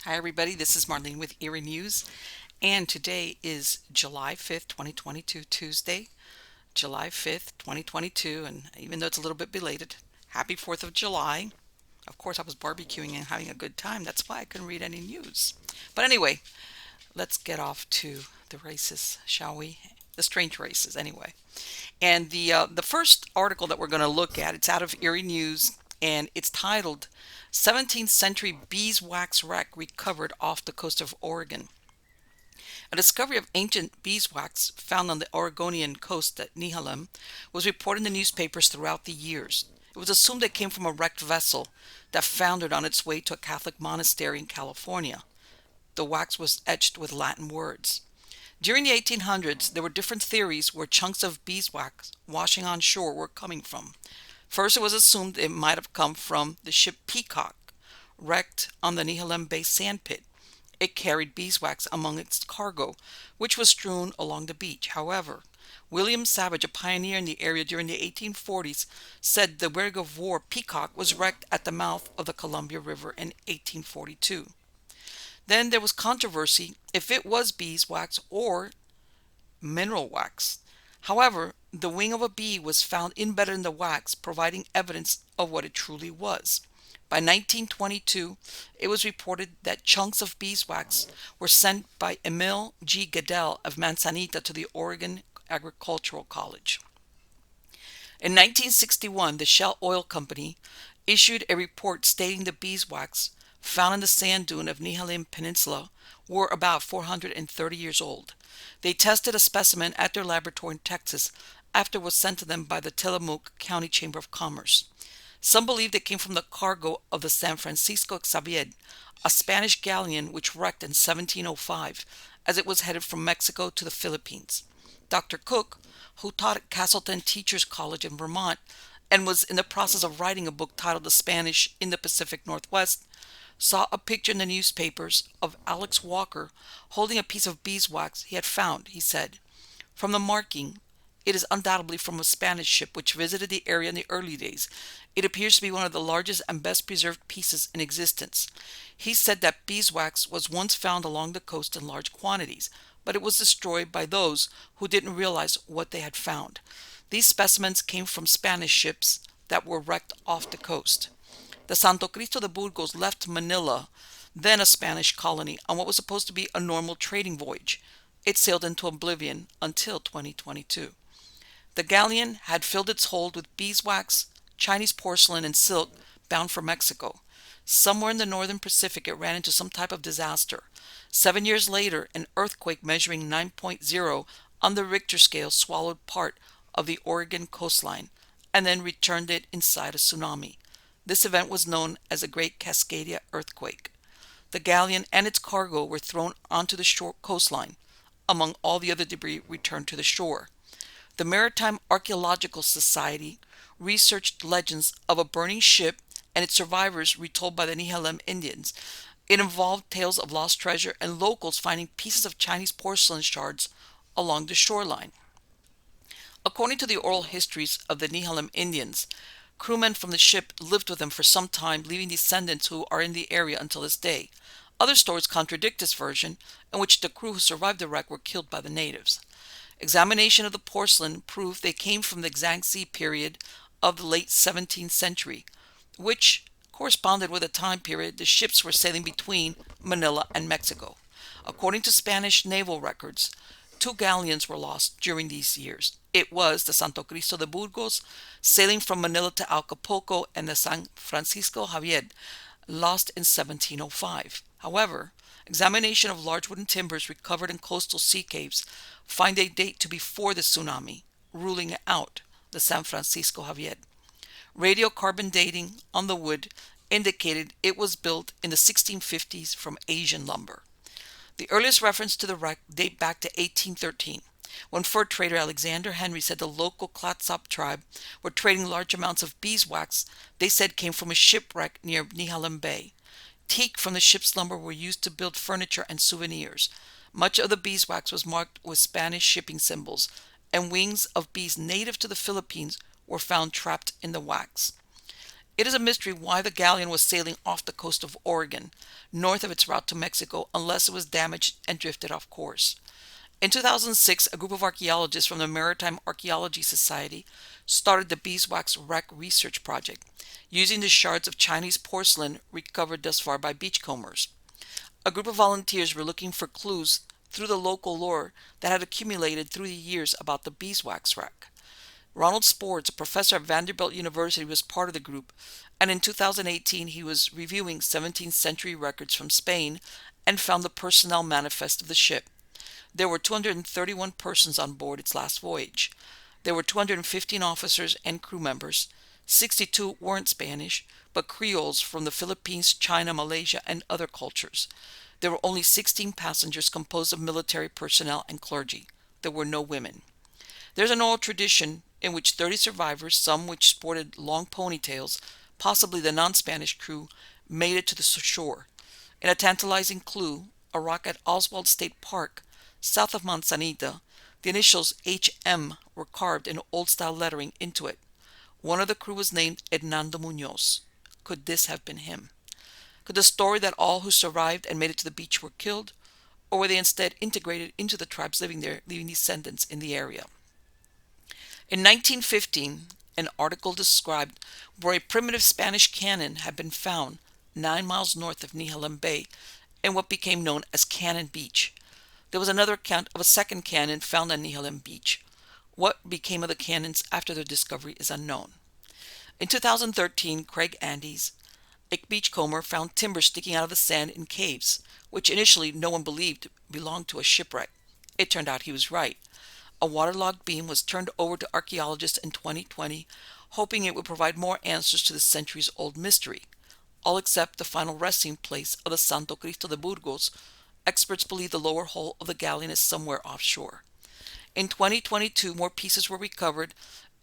Hi, everybody. This is Marlene with Eerie News, and today is July 5th, 2022, Tuesday, July 5th, 2022. And even though it's a little bit belated, happy 4th of July. Of course, I was barbecuing and having a good time. That's why I couldn't read any news. But anyway, let's get off to the races, shall we? The strange races, anyway. And the first article that we're going to look at, it's out of Eerie News, and it's titled 17th Century Beeswax Wreck Recovered Off the Coast of Oregon. A discovery of ancient beeswax found on the Oregonian coast at Nehalem was reported in the newspapers throughout the years. It was assumed it came from a wrecked vessel that foundered on its way to a Catholic monastery in California. The wax was etched with Latin words. During the 1800s, there were different theories where chunks of beeswax washing on shore were coming from. First, it was assumed it might have come from the ship Peacock, wrecked on the Nehalem Bay sandpit. It carried beeswax among its cargo, which was strewn along the beach. However, William Savage, a pioneer in the area during the 1840s, said the brig of war Peacock was wrecked at the mouth of the Columbia River in 1842. Then there was controversy if it was beeswax or mineral wax. However, the wing of a bee was found embedded in the wax, providing evidence of what it truly was. By 1922, it was reported that chunks of beeswax were sent by Emil G. Goodell of Manzanita to the Oregon Agricultural College. In 1961, the Shell Oil Company issued a report stating the beeswax found in the sand dune of Nehalem Peninsula were about 430 years old. They tested a specimen at their laboratory in Texas after it was sent to them by the Tillamook County Chamber of Commerce. Some believed it came from the cargo of the San Francisco Xavier, a Spanish galleon which wrecked in 1705 as it was headed from Mexico to the Philippines. Dr. Cook, who taught at Castleton Teachers College in Vermont and was in the process of writing a book titled The Spanish in the Pacific Northwest, saw a picture in the newspapers of Alex Walker holding a piece of beeswax he had found. He said, "From the marking, it is undoubtedly from a Spanish ship which visited the area in the early days. It appears to be one of the largest and best preserved pieces in existence." He said that beeswax was once found along the coast in large quantities, but it was destroyed by those who didn't realize what they had found. These specimens came from Spanish ships that were wrecked off the coast. The Santo Cristo de Burgos left Manila, then a Spanish colony, on what was supposed to be a normal trading voyage. It sailed into oblivion until 2022. The galleon had filled its hold with beeswax, Chinese porcelain, and silk bound for Mexico. Somewhere in the northern Pacific, it ran into some type of disaster. 7 years later, an earthquake measuring 9.0 on the Richter scale swallowed part of the Oregon coastline and then returned it inside a tsunami. This event was known as the Great Cascadia Earthquake. The galleon and its cargo were thrown onto the shore coastline, among all the other debris returned to the shore. The Maritime Archaeological Society researched legends of a burning ship and its survivors retold by the Nehalem Indians. It involved tales of lost treasure and locals finding pieces of Chinese porcelain shards along the shoreline. According to the oral histories of the Nehalem Indians, crewmen from the ship lived with them for some time, leaving descendants who are in the area until this day. Other stories contradict this version, in which the crew who survived the wreck were killed by the natives. Examination of the porcelain proved they came from the Zhangzi period of the late 17th century, which corresponded with a time period the ships were sailing between Manila and Mexico. According to Spanish naval records, 2 galleons were lost during these years. It was the Santo Cristo de Burgos, sailing from Manila to Acapulco, and the San Francisco Javier, lost in 1705. However, examination of large wooden timbers recovered in coastal sea caves find a date to before the tsunami, ruling out the San Francisco Javier. Radiocarbon dating on the wood indicated it was built in the 1650s from Asian lumber. The earliest reference to the wreck date back to 1813, when fur trader Alexander Henry said the local Clatsop tribe were trading large amounts of beeswax they said came from a shipwreck near Nehalem Bay. Teak from the ship's lumber were used to build furniture and souvenirs. Much of the beeswax was marked with Spanish shipping symbols, and wings of bees native to the Philippines were found trapped in the wax. It is a mystery why the galleon was sailing off the coast of Oregon, north of its route to Mexico, unless it was damaged and drifted off course. In 2006, a group of archaeologists from the Maritime Archaeology Society started the Beeswax Wreck Research Project, using the shards of Chinese porcelain recovered thus far by beachcombers. A group of volunteers were looking for clues through the local lore that had accumulated through the years about the beeswax wreck. Ronald Sports, a professor at Vanderbilt University, was part of the group, and in 2018 he was reviewing 17th century records from Spain and found the personnel manifest of the ship. There were 231 persons on board its last voyage. There were 215 officers and crew members. 62 weren't Spanish, but Creoles from the Philippines, China, Malaysia, and other cultures. There were only 16 passengers composed of military personnel and clergy. There were no women. There's an oral tradition in which 30 survivors, some which sported long ponytails, possibly the non-Spanish crew, made it to the shore. In a tantalizing clue, a rock at Oswald State Park, south of Manzanita, the initials HM were carved in old-style lettering into it. One of the crew was named Hernando Munoz. Could this have been him? Could the story that all who survived and made it to the beach were killed, or were they instead integrated into the tribes living there, leaving descendants in the area? In 1915, an article described where a primitive Spanish cannon had been found 9 miles north of Nehalem Bay in what became known as Cannon Beach. There was another account of a second cannon found on Nehalem Beach. What became of the cannons after their discovery is unknown. In 2013, Craig Andes, a beachcomber, found timber sticking out of the sand in caves, which initially no one believed belonged to a shipwreck. It turned out he was right. A waterlogged beam was turned over to archaeologists in 2020, hoping it would provide more answers to the centuries-old mystery. All except the final resting place of the Santo Cristo de Burgos. Experts believe the lower hull of the galleon is somewhere offshore. In 2022, more pieces were recovered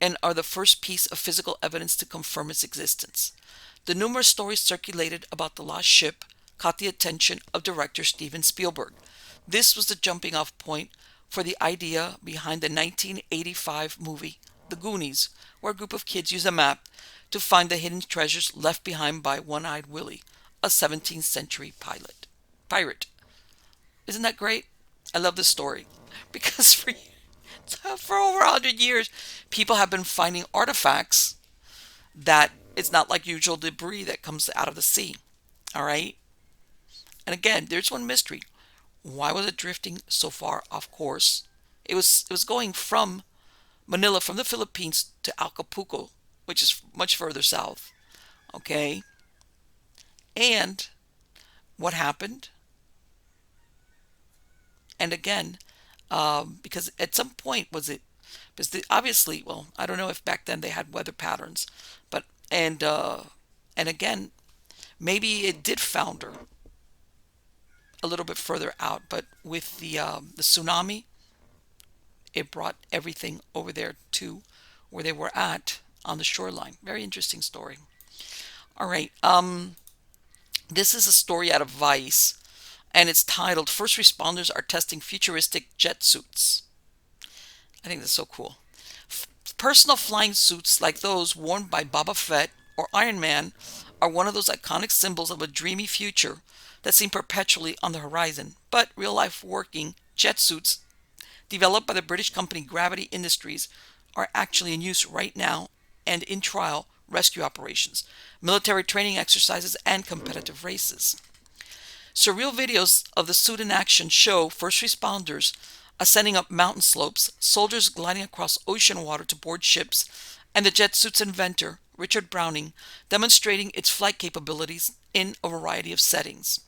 and are the first piece of physical evidence to confirm its existence. The numerous stories circulated about the lost ship caught the attention of director Steven Spielberg. This was the jumping off point for the idea behind the 1985 movie The Goonies, where a group of kids use a map to find the hidden treasures left behind by One-Eyed Willie, a 17th century pirate. Isn't that great? I love this story because for over 100 years, people have been finding artifacts that it's not like usual debris that comes out of the sea. All right? And again, there's one mystery. Why was it drifting so far off course? It was going from Manila, from the Philippines to Acapulco, which is much further south. Okay? And what happened? And again, because at some point obviously, well, I don't know if back then they had weather patterns, but and again, maybe it did founder a little bit further out, but with the tsunami, it brought everything over there to where they were at on the shoreline. Very interesting story. All right, this is a story out of Vice, and it's titled "First Responders Are Testing Futuristic Jet Suits." I think that's so cool. Personal flying suits like those worn by Boba Fett or Iron Man are one of those iconic symbols of a dreamy future that seem perpetually on the horizon. But real-life working jet suits developed by the British company Gravity Industries are actually in use right now and in trial rescue operations, military training exercises, and competitive races. Surreal videos of the suit in action show first responders ascending up mountain slopes, soldiers gliding across ocean water to board ships, and the jet suit's inventor, Richard Browning, demonstrating its flight capabilities in a variety of settings.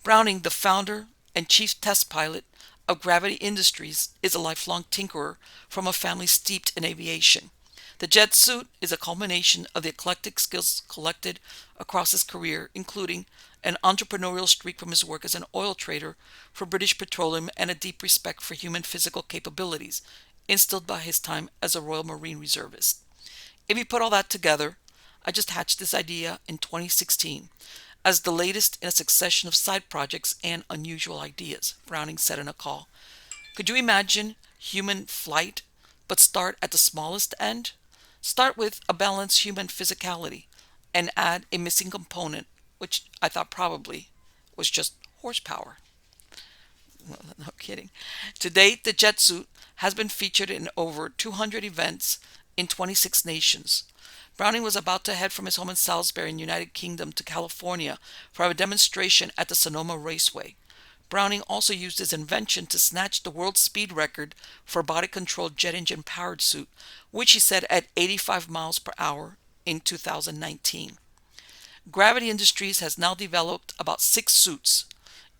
Browning, the founder and chief test pilot of Gravity Industries, is a lifelong tinkerer from a family steeped in aviation. The jet suit is a culmination of the eclectic skills collected across his career, including an entrepreneurial streak from his work as an oil trader for British Petroleum and a deep respect for human physical capabilities, instilled by his time as a Royal Marine Reservist. If you put all that together, I just hatched this idea in 2016 as the latest in a succession of side projects and unusual ideas, Browning said in a call. Could you imagine human flight, but start at the smallest end? Start with a balanced human physicality and add a missing component, which I thought probably was just horsepower. Well, no kidding. To date, the jet suit has been featured in over 200 events in 26 nations. Browning was about to head from his home in Salisbury in the United Kingdom to California for a demonstration at the Sonoma Raceway. Browning also used his invention to snatch the world speed record for a body-controlled jet engine-powered suit, which he set at 85 miles per hour in 2019. Gravity Industries has now developed about 6 suits,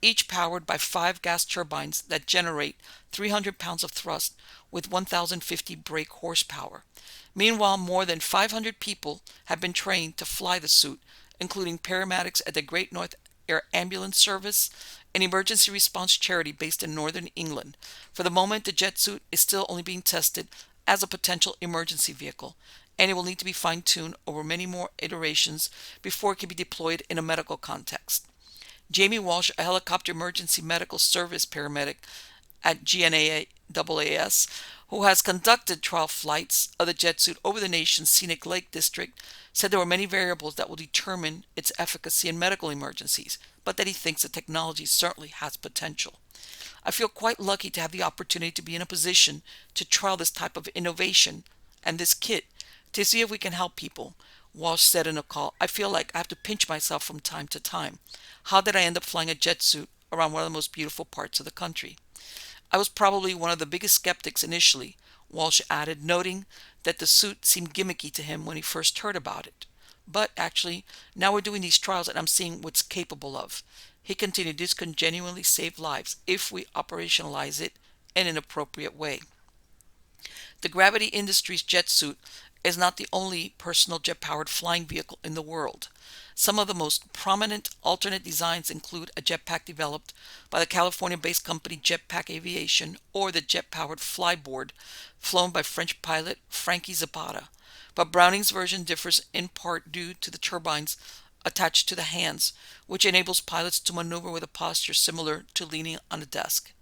each powered by 5 gas turbines that generate 300 pounds of thrust with 1,050 brake horsepower. Meanwhile, more than 500 people have been trained to fly the suit, including paramedics at the Great North Air Ambulance Service, an emergency response charity based in northern England. For the moment, the jet suit is still only being tested as a potential emergency vehicle, and it will need to be fine-tuned over many more iterations before it can be deployed in a medical context. Jamie Walsh, a helicopter emergency medical service paramedic at GNAAS, who has conducted trial flights of the jet suit over the nation's scenic lake district, said there were many variables that will determine its efficacy in medical emergencies, but that he thinks the technology certainly has potential. I feel quite lucky to have the opportunity to be in a position to trial this type of innovation and this kit to see if we can help people. Walsh said in a call, I feel like I have to pinch myself from time to time. How did I end up flying a jet suit around one of the most beautiful parts of the country? I was probably one of the biggest skeptics initially, Walsh added, noting that the suit seemed gimmicky to him when he first heard about it. But actually, now we're doing these trials and I'm seeing what's capable of. He continued, this can genuinely save lives if we operationalize it in an appropriate way. The Gravity Industries jet suit is not the only personal jet-powered flying vehicle in the world. Some of the most prominent alternate designs include a jetpack developed by the California-based company Jetpack Aviation, or the jet-powered flyboard flown by French pilot Frankie Zapata. But Browning's version differs in part due to the turbines attached to the hands, which enables pilots to maneuver with a posture similar to leaning on a desk.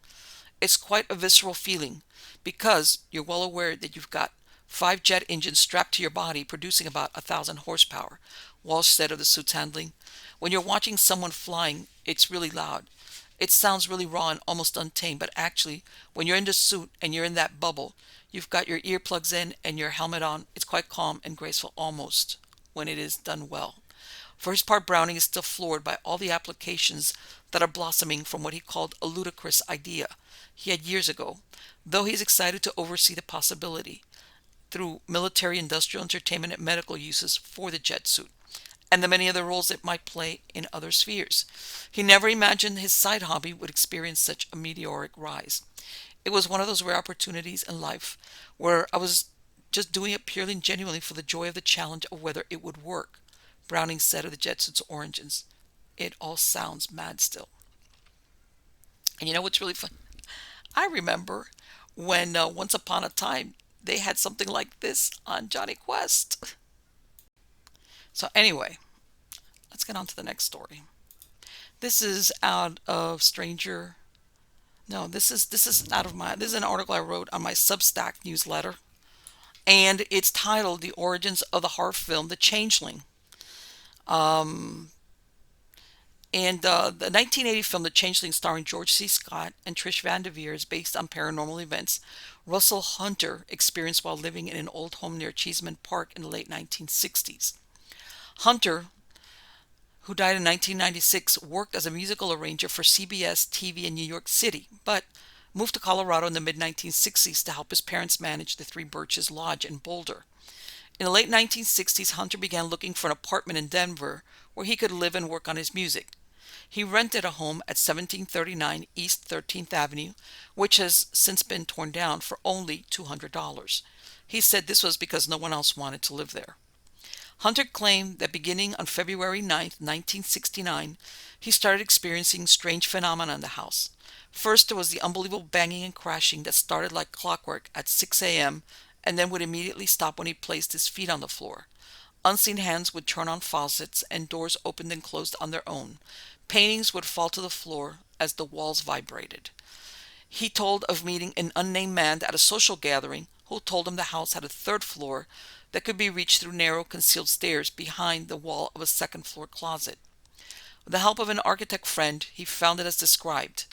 It's quite a visceral feeling because you're well aware that you've got 5 jet engines strapped to your body producing about 1,000 horsepower, Walsh said of the suit's handling. When you're watching someone flying, it's really loud. It sounds really raw and almost untamed, but actually, when you're in the suit and you're in that bubble, you've got your earplugs in and your helmet on, it's quite calm and graceful almost when it is done well. For his part, Browning is still floored by all the applications that are blossoming from what he called a ludicrous idea he had years ago, though he is excited to oversee the possibility through military, industrial, entertainment, and medical uses for the jet suit, and the many other roles it might play in other spheres. He never imagined his side hobby would experience such a meteoric rise. It was one of those rare opportunities in life where I was just doing it purely and genuinely for the joy of the challenge of whether it would work, Browning said of the jet suit's origins. It all sounds mad still. And you know what's really fun? I remember when once upon a time they had something like this on Johnny Quest. So anyway, let's get on to the next story. This is out of Stranger. No, this is out of my. This is an article I wrote on my Substack newsletter, and it's titled "The Origins of the Horror Film The Changeling." The 1980 film The Changeling, starring George C. Scott and Trish Van Devere, is based on paranormal events Russell Hunter experienced while living in an old home near Cheesman Park in the late 1960s. Hunter, who died in 1996, worked as a musical arranger for CBS TV in New York City, but moved to Colorado in the mid-1960s to help his parents manage the Three Birches Lodge in Boulder. In the late 1960s, Hunter began looking for an apartment in Denver where he could live and work on his music. He rented a home at 1739 East 13th Avenue, which has since been torn down, for only $200. He said this was because no one else wanted to live there. Hunter claimed that beginning on February 9, 1969, he started experiencing strange phenomena in the house. First, there was the unbelievable banging and crashing that started like clockwork at 6 a.m. and then would immediately stop when he placed his feet on the floor. Unseen hands would turn on faucets and doors opened and closed on their own. Paintings would fall to the floor as the walls vibrated. He told of meeting an unnamed man at a social gathering who who told him the house had a third floor that could be reached through narrow, concealed stairs behind the wall of a second-floor closet. With the help of an architect friend, he found it as described.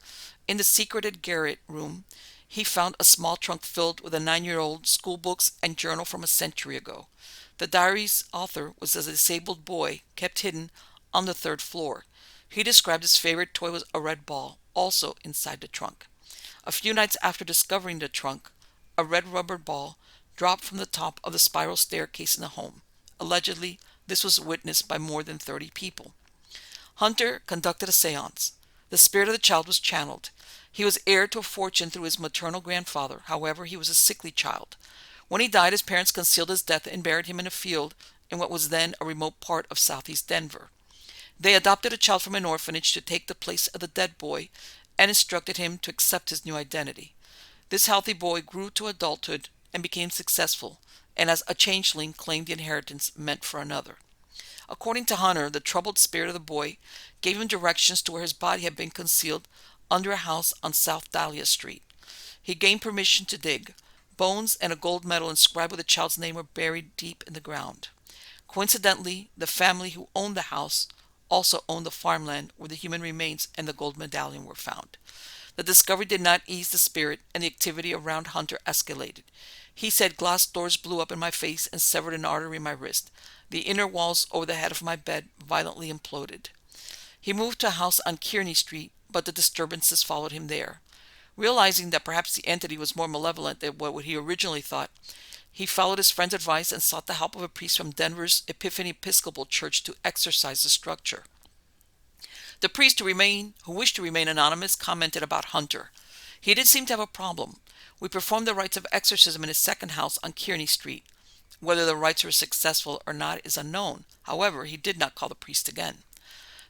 In the secreted garret room, he found a small trunk filled with a 9-year-old school books and journal from a century ago. The diary's author was a disabled boy kept hidden on the third floor. He described his favorite toy was a red ball, also inside the trunk. A few nights after discovering the trunk, a red rubber ball dropped from the top of the spiral staircase in the home. Allegedly, this was witnessed by more than 30 people. Hunter conducted a seance. The spirit of the child was channeled. He was heir to a fortune through his maternal grandfather. However, he was a sickly child. When he died, his parents concealed his death and buried him in a field in what was then a remote part of southeast Denver. They adopted a child from an orphanage to take the place of the dead boy and instructed him to accept his new identity. This healthy boy grew to adulthood and became successful, and as a changeling claimed the inheritance meant for another. According to Hunter, the troubled spirit of the boy gave him directions to where his body had been concealed under a house on South Dahlia Street. He gained permission to dig. Bones and a gold medal inscribed with the child's name were buried deep in the ground. Coincidentally, the family who owned the house also owned the farmland where the human remains and the gold medallion were found. The discovery did not ease the spirit, and the activity around Hunter escalated. He said glass doors blew up in my face and severed an artery in my wrist. The inner walls over the head of my bed violently imploded. He moved to a house on Kearney Street, but the disturbances followed him there. Realizing that perhaps the entity was more malevolent than what he originally thought, he followed his friend's advice and sought the help of a priest from Denver's Epiphany Episcopal Church to exorcise the structure. The priest, who wished to remain anonymous, commented about Hunter. He did seem to have a problem. We performed the rites of exorcism in his second house on Kearney Street. Whether the rites were successful or not is unknown. However, he did not call the priest again.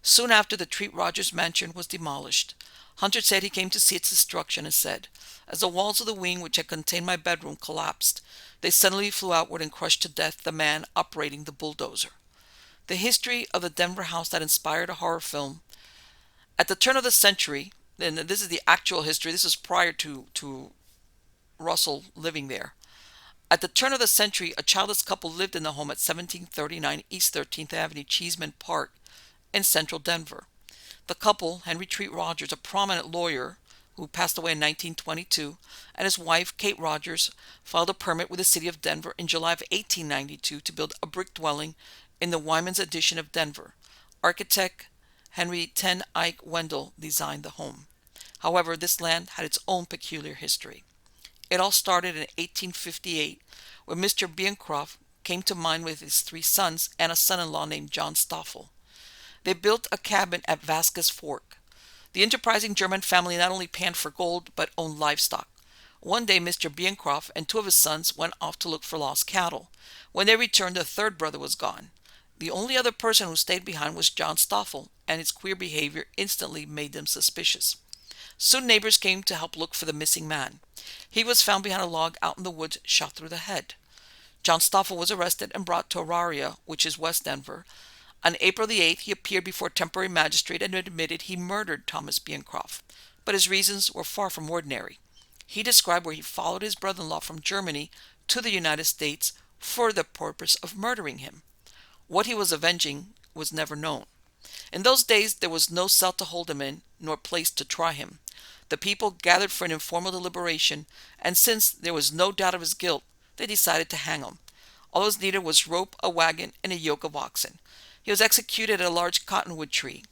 Soon after, the Treat Rogers mansion was demolished. Hunter said he came to see its destruction and said, as the walls of the wing which had contained my bedroom collapsed, they suddenly flew outward and crushed to death the man operating the bulldozer. The history of the Denver house that inspired a horror film. At the turn of the century, and this is the actual history, this is prior to Russell living there. At the turn of the century, a childless couple lived in the home at 1739 East 13th Avenue, Cheesman Park, in central Denver. The couple, Henry Treat Rogers, a prominent lawyer who passed away in 1922, and his wife, Kate Rogers, filed a permit with the city of Denver in July of 1892 to build a brick dwelling in the Wyman's Addition of Denver. Architect Henry Ten Eyck Wendell designed the home. However, this land had its own peculiar history. It all started in 1858 when Mr. Biencroft came to mind with his 3 sons and a son-in-law named John Stoffel. They built a cabin at Vasquez Fork. The enterprising German family not only panned for gold but owned livestock. One day Mr. Biencroft and 2 of his sons went off to look for lost cattle. When they returned, the third brother was gone. The only other person who stayed behind was John Stoffel, and his queer behavior instantly made them suspicious. Soon neighbors came to help look for the missing man. He was found behind a log out in the woods, shot through the head. John Stoffel was arrested and brought to Auraria, which is West Denver. On April the 8th, he appeared before a temporary magistrate and admitted he murdered Thomas Biencroft, but his reasons were far from ordinary. He described where he followed his brother-in-law from Germany to the United States for the purpose of murdering him. What he was avenging was never known. In those days, there was no cell to hold him in, nor place to try him. The people gathered for an informal deliberation, and since there was no doubt of his guilt, they decided to hang him. All that was needed was rope, a wagon, and a yoke of oxen. He was executed at a large cottonwood tree.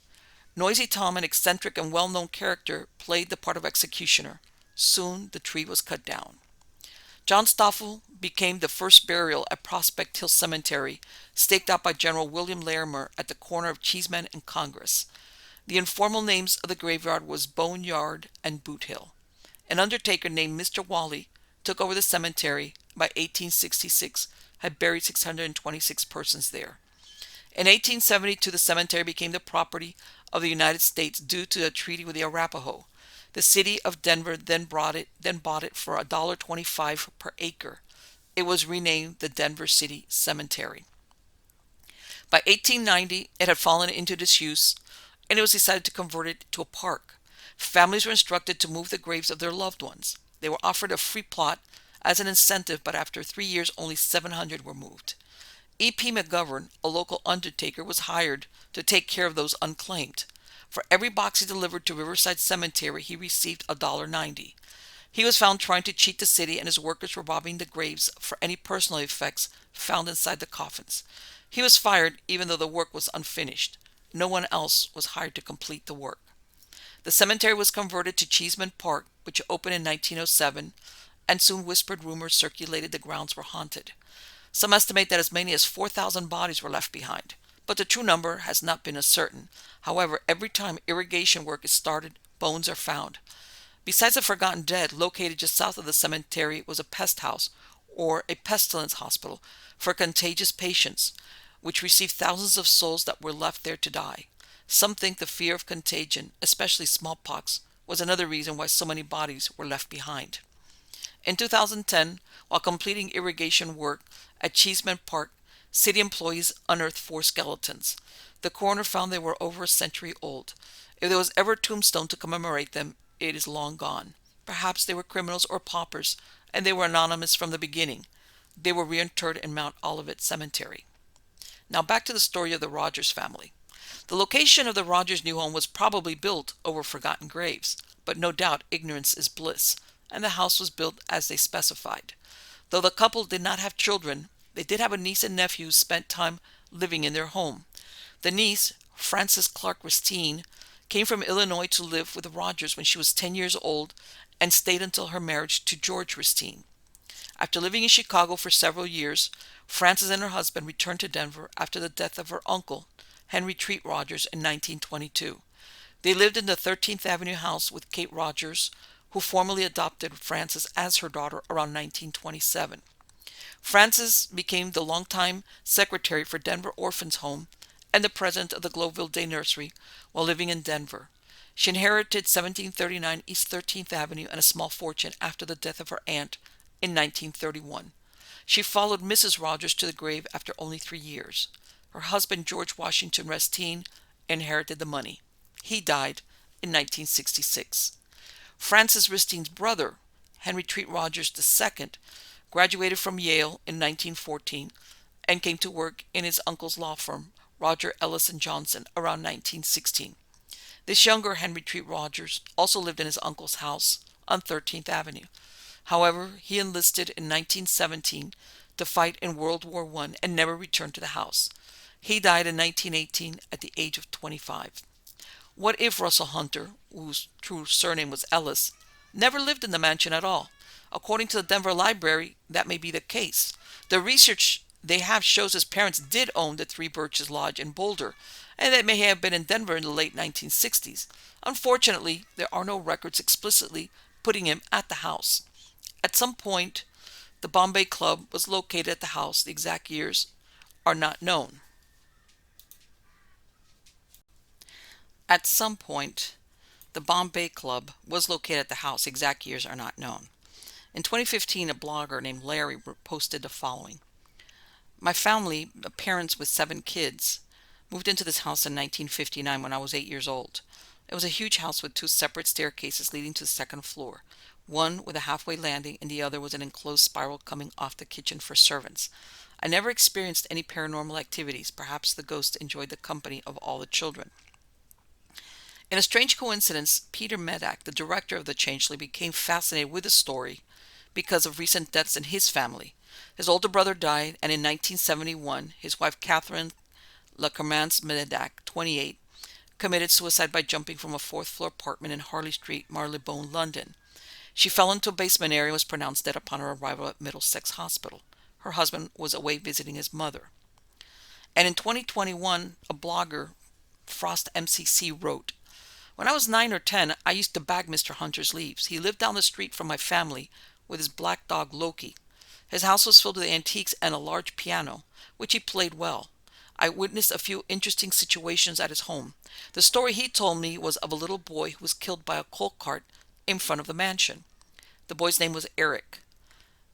Noisy Tom, an eccentric and well-known character, played the part of executioner. Soon the tree was cut down. John Stoffel became the first burial at Prospect Hill Cemetery, staked out by General William Larimer at the corner of Cheesman and Congress. The informal names of the graveyard was Boneyard and Boot Hill. An undertaker named Mr. Wally took over the cemetery. By 1866, had buried 626 persons there. In 1872, the cemetery became the property of the United States due to a treaty with the Arapaho. The city of Denver then bought it for $1.25 per acre. It was renamed the Denver City Cemetery. By 1890, it had fallen into disuse, and it was decided to convert it to a park. Families were instructed to move the graves of their loved ones. They were offered a free plot as an incentive, but after 3 years, only 700 were moved. E.P. McGovern, a local undertaker, was hired to take care of those unclaimed. For every box he delivered to Riverside Cemetery, he received $1.90. He was found trying to cheat the city, and his workers were robbing the graves for any personal effects found inside the coffins. He was fired even though the work was unfinished. No one else was hired to complete the work. The cemetery was converted to Cheesman Park, which opened in 1907, and soon whispered rumors circulated the grounds were haunted. Some estimate that as many as 4,000 bodies were left behind, but the true number has not been ascertained. However, every time irrigation work is started, bones are found. Besides the forgotten dead, located just south of the cemetery was a pest house, or a pestilence hospital, for contagious patients, which received thousands of souls that were left there to die. Some think the fear of contagion, especially smallpox, was another reason why so many bodies were left behind. In 2010, while completing irrigation work at Cheesman Park, city employees unearthed 4 skeletons. The coroner found they were over a century old. If there was ever a tombstone to commemorate them, it is long gone. Perhaps they were criminals or paupers, and they were anonymous from the beginning. They were reinterred in Mount Olivet Cemetery. Now back to the story of the Rogers family. The location of the Rogers' new home was probably built over forgotten graves, but no doubt ignorance is bliss, and the house was built as they specified. Though the couple did not have children, they did have a niece and nephew who spent time living in their home. The niece, Frances Clark Ristine, came from Illinois to live with the Rogers when she was 10 years old and stayed until her marriage to George Ristine. After living in Chicago for several years, Frances and her husband returned to Denver after the death of her uncle, Henry Treat Rogers, in 1922. They lived in the 13th Avenue house with Kate Rogers, who formally adopted Frances as her daughter around 1927. Frances became the longtime secretary for Denver Orphans Home and the president of the Globeville Day Nursery while living in Denver. She inherited 1739 East 13th Avenue and a small fortune after the death of her aunt in 1931. She followed Mrs. Rogers to the grave after only 3 years. Her husband, George Washington Restine, inherited the money. He died in 1966. Frances Ristine's brother, Henry Treat Rogers II, graduated from Yale in 1914 and came to work in his uncle's law firm, Roger Ellison Johnson, around 1916. This younger Henry Treat Rogers also lived in his uncle's house on 13th Avenue. However, he enlisted in 1917 to fight in World War I and never returned to the house. He died in 1918 at the age of 25. What if Russell Hunter, whose true surname was Ellis, never lived in the mansion at all? According to the Denver Library, that may be the case. The research they have shows his parents did own the Three Birches Lodge in Boulder, and that may have been in Denver in the late 1960s. Unfortunately, there are no records explicitly putting him at the house. At some point, the Bombay Club was located at the house. The exact years are not known. At some point, the Bombay Club was located at the house. Exact years are not known. In 2015, a blogger named Larry posted the following. My family, parents with 7 kids, moved into this house in 1959 when I was 8 years old. It was a huge house with 2 separate staircases leading to the second floor. One with a halfway landing and the other was an enclosed spiral coming off the kitchen for servants. I never experienced any paranormal activities. Perhaps the ghost enjoyed the company of all the children. In a strange coincidence, Peter Medak, the director of the Changeling, became fascinated with the story because of recent deaths in his family. His older brother died, and in 1971, his wife Catherine Lacomance Medak, 28, committed suicide by jumping from a 4th-floor apartment in Harley Street, Marylebone, London. She fell into a basement area and was pronounced dead upon her arrival at Middlesex Hospital. Her husband was away visiting his mother. And in 2021, a blogger, Frost MCC, wrote, when I was 9 or 10, I used to bag Mr. Hunter's leaves. He lived down the street from my family with his black dog Loki. His house was filled with antiques and a large piano, which he played well. I witnessed a few interesting situations at his home. The story he told me was of a little boy who was killed by a coal cart in front of the mansion. The boy's name was Eric.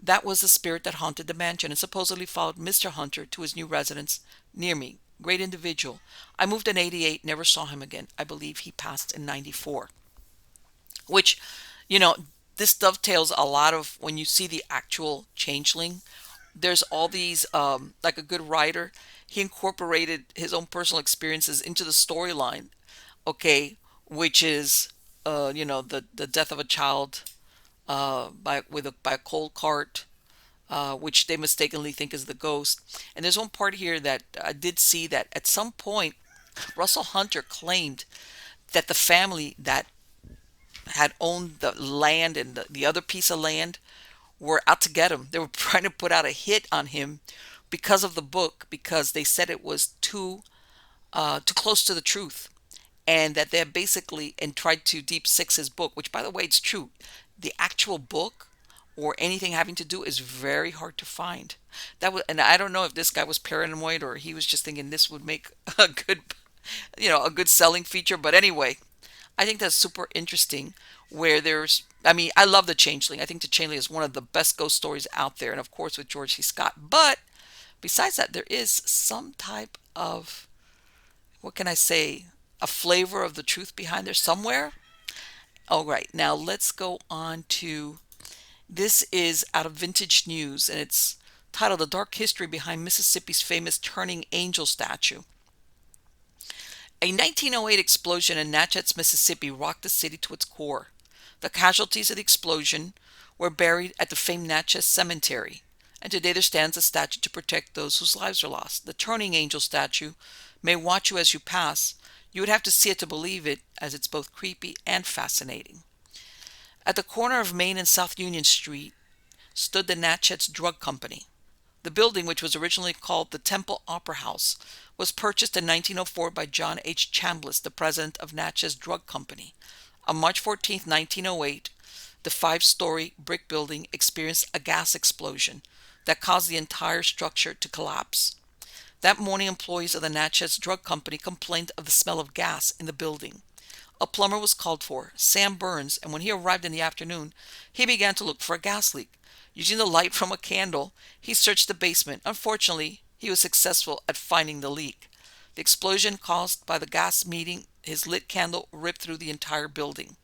That was the spirit that haunted the mansion and supposedly followed Mr. Hunter to his new residence near me. Great individual. I moved in 88, never saw him again. I believe he passed in 94. Which, you know, this dovetails a lot of when you see the actual Changeling. There's all these, like a good writer, he incorporated his own personal experiences into the storyline. Okay, which is, the death of a child, by a cold cart, which they mistakenly think is the ghost. And there's one part here that I did see that at some point Russell Hunter claimed that the family that had owned the land and the other piece of land were out to get him. They were trying to put out a hit on him because of the book, because they said it was too close to the truth, and that they had basically and tried to deep six his book. Which, by the way, it's true. The actual book or anything having to do is very hard to find. And I don't know if this guy was paranoid or he was just thinking this would make a good selling feature. But anyway, I think that's super interesting. Where I mean, I love the Changeling. I think the Changeling is one of the best ghost stories out there, and of course with George C. Scott. But besides that, there is some type of, what can I say, a flavor of the truth behind there somewhere. All right, now let's go on to, this is out of Vintage News, and it's titled "The Dark History Behind Mississippi's Famous Turning Angel Statue." A 1908 explosion in Natchez, Mississippi rocked the city to its core. The casualties of the explosion were buried at the famed Natchez Cemetery, and today there stands a statue to protect those whose lives were lost. The Turning Angel statue may watch you as you pass. You would have to see it to believe it, as it's both creepy and fascinating. At the corner of Main and South Union Street stood the Natchez Drug Company. The building, which was originally called the Temple Opera House, was purchased in 1904 by John H. Chambliss, the president of Natchez Drug Company. On March 14, 1908, the five-story brick building experienced a gas explosion that caused the entire structure to collapse. That morning, employees of the Natchez Drug Company complained of the smell of gas in the building. A plumber was called for, Sam Burns, and when he arrived in the afternoon, he began to look for a gas leak. Using the light from a candle, he searched the basement. Unfortunately, he was successful at finding the leak. The explosion caused by the gas meeting his lit candle ripped through the entire building.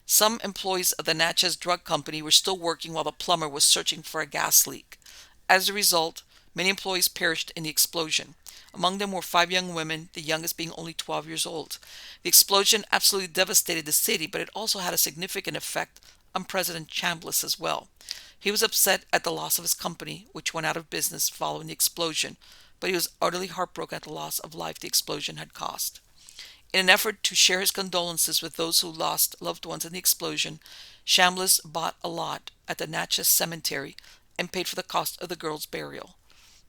Some employees of the Natchez Drug Company were still working while the plumber was searching for a gas leak. As a result, many employees perished in the explosion. Among them were 5 young women, the youngest being only 12 years old. The explosion absolutely devastated the city, but it also had a significant effect on President Chambliss as well. He was upset at the loss of his company, which went out of business following the explosion, but he was utterly heartbroken at the loss of life the explosion had caused. In an effort to share his condolences with those who lost loved ones in the explosion, Chambliss bought a lot at the Natchez Cemetery and paid for the cost of the girls' burial.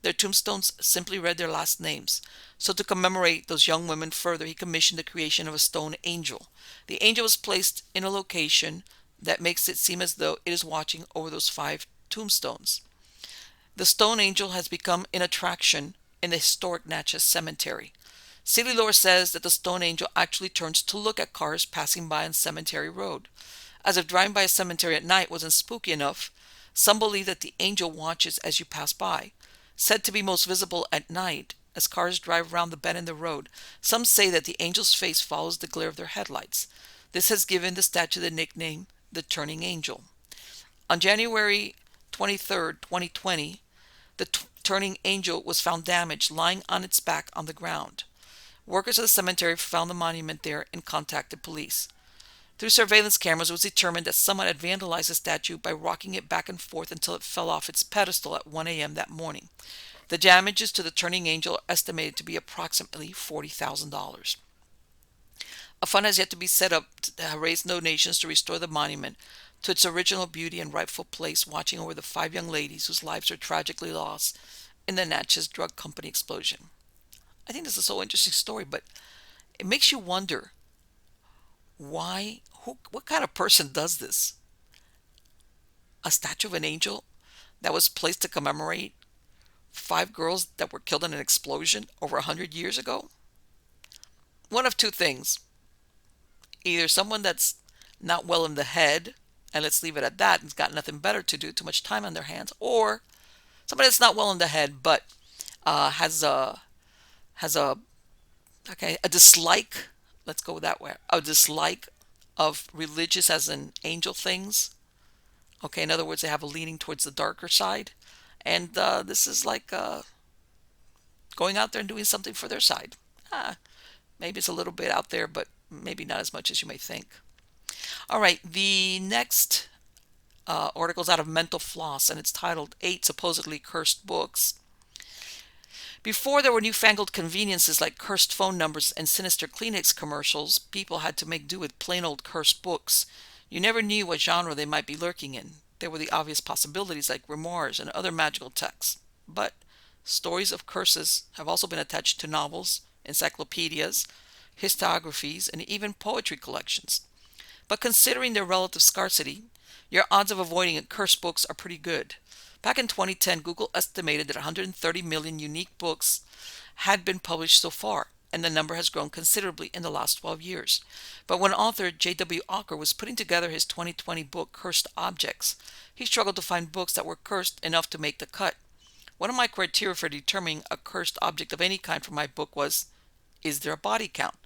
Their tombstones simply read their last names. So to commemorate those young women further, he commissioned the creation of a stone angel. The angel was placed in a location that makes it seem as though it is watching over those 5 tombstones. The stone angel has become an attraction in the historic Natchez Cemetery. City lore says that the stone angel actually turns to look at cars passing by on Cemetery Road. As if driving by a cemetery at night wasn't spooky enough, some believe that the angel watches as you pass by. Said to be most visible at night as cars drive around the bend in the road, some say that the angel's face follows the glare of their headlights. This has given the statue the nickname the Turning Angel. On January 23, 2020, the Turning Angel was found damaged, lying on its back on the ground. Workers of the cemetery found the monument there and contacted police. Through surveillance cameras, it was determined that someone had vandalized the statue by rocking it back and forth until it fell off its pedestal at 1 a.m. that morning. The damages to the Turning Angel are estimated to be approximately $40,000. A fund has yet to be set up to raise donations to restore the monument to its original beauty and rightful place, watching over the 5 young ladies whose lives were tragically lost in the Natchez Drug Company explosion. I think this is a so interesting story, but it makes you wonder what kind of person does this? A statue of an angel that was placed to commemorate 5 girls that were killed in an explosion over 100 years ago? One of two things. Either someone that's not well in the head, and let's leave it at that, and's got nothing better to do, too much time on their hands, or somebody that's not well in the head, but has a dislike. Let's go that way. A dislike of religious as in angel things. Okay, in other words, they have a leaning towards the darker side. And this is like going out there and doing something for their side. Ah, maybe it's a little bit out there, but maybe not as much as you may think. All right, the next article is out of Mental Floss, and it's titled Eight Supposedly Cursed Books. Before there were newfangled conveniences like cursed phone numbers and sinister Kleenex commercials, people had to make do with plain old cursed books. You never knew what genre they might be lurking in. There were the obvious possibilities like grimoires and other magical texts. But stories of curses have also been attached to novels, encyclopedias, historiographies, and even poetry collections. But considering their relative scarcity, your odds of avoiding cursed books are pretty good. Back in 2010, Google estimated that 130 million unique books had been published so far, and the number has grown considerably in the last 12 years. But when author J.W. Ocker was putting together his 2020 book, Cursed Objects, he struggled to find books that were cursed enough to make the cut. One of my criteria for determining a cursed object of any kind for my book was, is there a body count?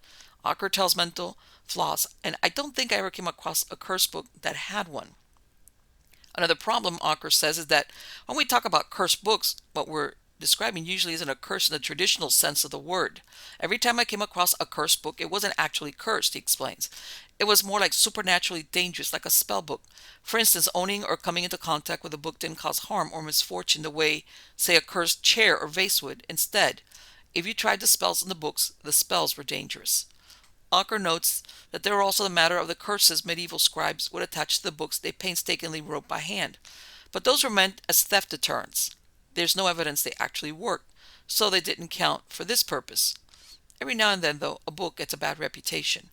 Ocker tells Mental Floss, and I don't think I ever came across a cursed book that had one. Another problem, Ocker says, is that when we talk about cursed books, what we're describing usually isn't a curse in the traditional sense of the word. Every time I came across a cursed book, it wasn't actually cursed, he explains. It was more like supernaturally dangerous, like a spell book. For instance, owning or coming into contact with a book didn't cause harm or misfortune the way, say, a cursed chair or vase would. Instead, if you tried the spells in the books, the spells were dangerous. Ocker notes that there are also the matter of the curses medieval scribes would attach to the books they painstakingly wrote by hand. But those were meant as theft deterrents. There's no evidence they actually worked, so they didn't count for this purpose. Every now and then, though, a book gets a bad reputation.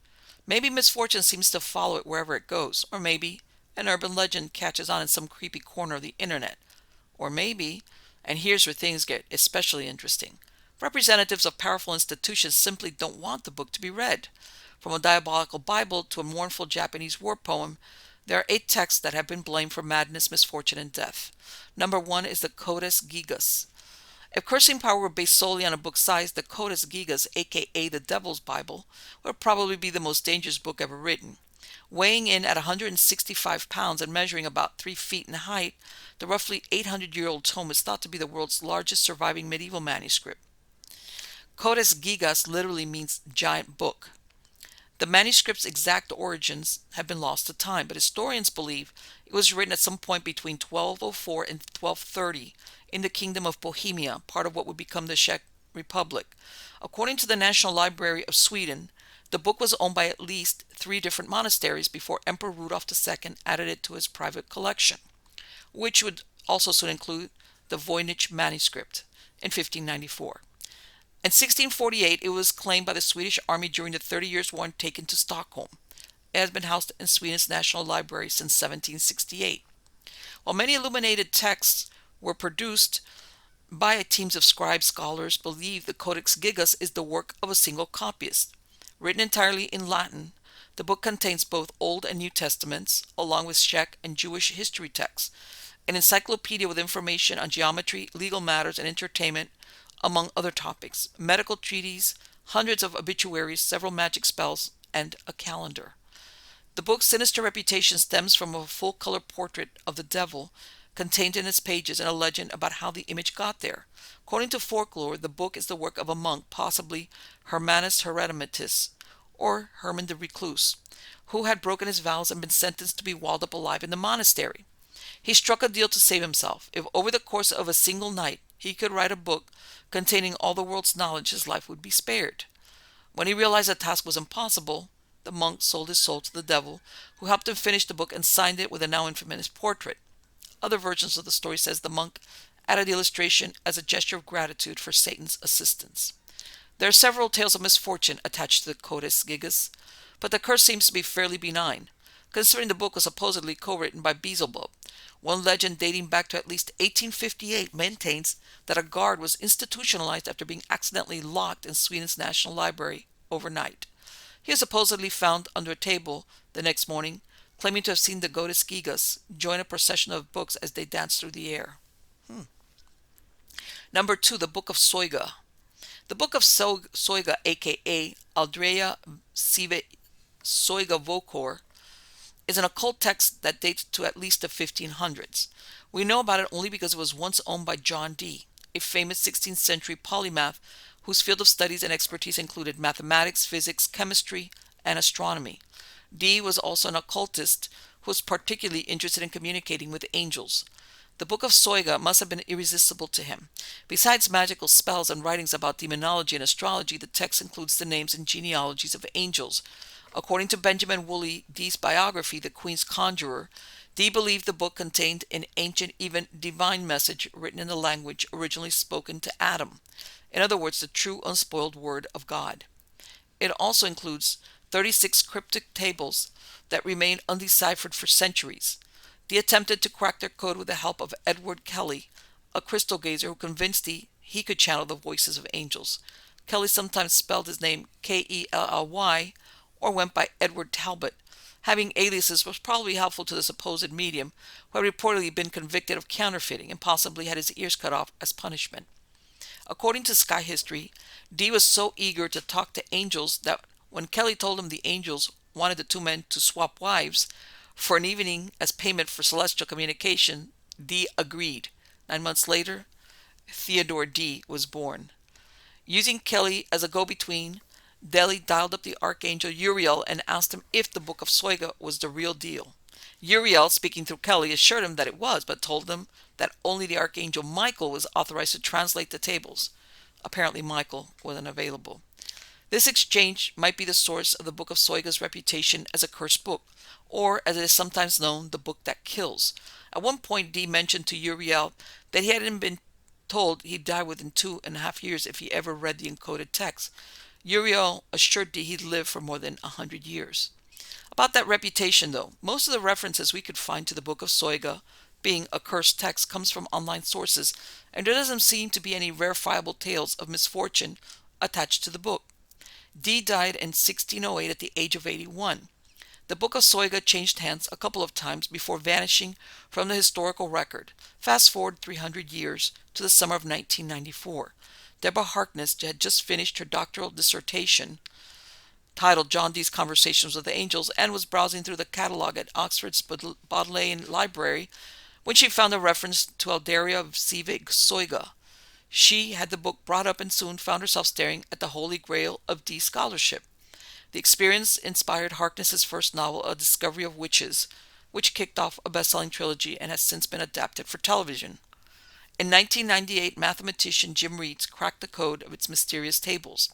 Maybe misfortune seems to follow it wherever it goes, or maybe an urban legend catches on in some creepy corner of the internet. Or maybe, and here's where things get especially interesting, representatives of powerful institutions simply don't want the book to be read. From a diabolical Bible to a mournful Japanese war poem, there are 8 texts that have been blamed for madness, misfortune, and death. Number 1 is the Codex Gigas. If cursing power were based solely on a book size, the Codex Gigas, aka the Devil's Bible, would probably be the most dangerous book ever written. Weighing in at 165 pounds and measuring about 3 feet in height, the roughly 800-year-old tome is thought to be the world's largest surviving medieval manuscript. Codex Gigas literally means giant book. The manuscript's exact origins have been lost to time, but historians believe it was written at some point between 1204 and 1230 in the Kingdom of Bohemia, part of what would become the Czech Republic. According to the National Library of Sweden, the book was owned by at least 3 different monasteries before Emperor Rudolf II added it to his private collection, which would also soon include the Voynich manuscript in 1594. In 1648, it was claimed by the Swedish army during the 30 Years' War and taken to Stockholm. It has been housed in Sweden's National Library since 1768. While many illuminated texts were produced by teams of scribes, scholars believe the Codex Gigas is the work of a single copyist. Written entirely in Latin, the book contains both Old and New Testaments, along with Czech and Jewish history texts, an encyclopedia with information on geometry, legal matters, and entertainment, among other topics, medical treatises, hundreds of obituaries, several magic spells, and a calendar. The book's sinister reputation stems from a full-color portrait of the devil contained in its pages and a legend about how the image got there. According to folklore, the book is the work of a monk, possibly Hermanus Herematus, or Herman the Recluse, who had broken his vows and been sentenced to be walled up alive in the monastery. He struck a deal to save himself. If over the course of a single night he could write a book containing all the world's knowledge, his life would be spared. When he realized the task was impossible, the monk sold his soul to the devil, who helped him finish the book and signed it with a now infamous portrait. Other versions of the story says the monk added the illustration as a gesture of gratitude for Satan's assistance. There are several tales of misfortune attached to the Codex Gigas, but the curse seems to be fairly benign, considering the book was supposedly co-written by Beelzebub. One legend dating back to at least 1858 maintains that a guard was institutionalized after being accidentally locked in Sweden's National Library overnight. He was supposedly found under a table the next morning, claiming to have seen the Codex Gigas join a procession of books as they danced through the air. Number 2, the Book of Soy. The Book of Soy, aka Aldrea Sive Soyga Vokor, is an occult text that dates to at least the 1500s. We know about it only because it was once owned by John Dee, a famous 16th century polymath whose field of studies and expertise included mathematics, physics, chemistry, and astronomy. Dee was also an occultist who was particularly interested in communicating with angels. The Book of Soy must have been irresistible to him. Besides magical spells and writings about demonology and astrology, the text includes the names and genealogies of angels. According to Benjamin Woolley, Dee's biography, The Queen's Conjurer, Dee believed the book contained an ancient, even divine message written in the language originally spoken to Adam. In other words, the true unspoiled word of God. It also includes 36 cryptic tables that remain undeciphered for centuries. Dee attempted to crack their code with the help of Edward Kelly, a crystal gazer who convinced Dee he could channel the voices of angels. Kelly sometimes spelled his name Kelly or went by Edward Talbot. Having aliases was probably helpful to the supposed medium, who had reportedly been convicted of counterfeiting and possibly had his ears cut off as punishment. According to Sky History, Dee was so eager to talk to angels that when Kelly told him the angels wanted the two men to swap wives for an evening as payment for celestial communication, Dee agreed. 9 months later, Theodore Dee was born. Using Kelly as a go-between, Deli dialed up the archangel Uriel and asked him if the Book of Soy was the real deal. Uriel, speaking through Kelly, assured him that it was, but told him that only the archangel Michael was authorized to translate the tables. Apparently Michael wasn't available. This exchange might be the source of the Book of Soy's reputation as a cursed book, or as it is sometimes known, the book that kills. At one point, Dee mentioned to Uriel that he hadn't been told he'd die within 2.5 years if he ever read the encoded text. Uriel assured Dee he'd live for more than 100 years. About that reputation, though, most of the references we could find to the Book of Soy being a cursed text comes from online sources, and there doesn't seem to be any verifiable tales of misfortune attached to the book. Dee died in 1608 at the age of 81. The Book of Soy changed hands a couple of times before vanishing from the historical record. Fast forward 300 years to the summer of 1994. Deborah Harkness had just finished her doctoral dissertation titled John Dee's Conversations with the Angels and was browsing through the catalog at Oxford's Bodleian Library when she found a reference to Aldaria Sivig Soyga. She had the book brought up and soon found herself staring at the holy grail of Dee scholarship. The experience inspired Harkness's first novel, A Discovery of Witches, which kicked off a best-selling trilogy and has since been adapted for television. In 1998, mathematician Jim Reeds cracked the code of its mysterious tables.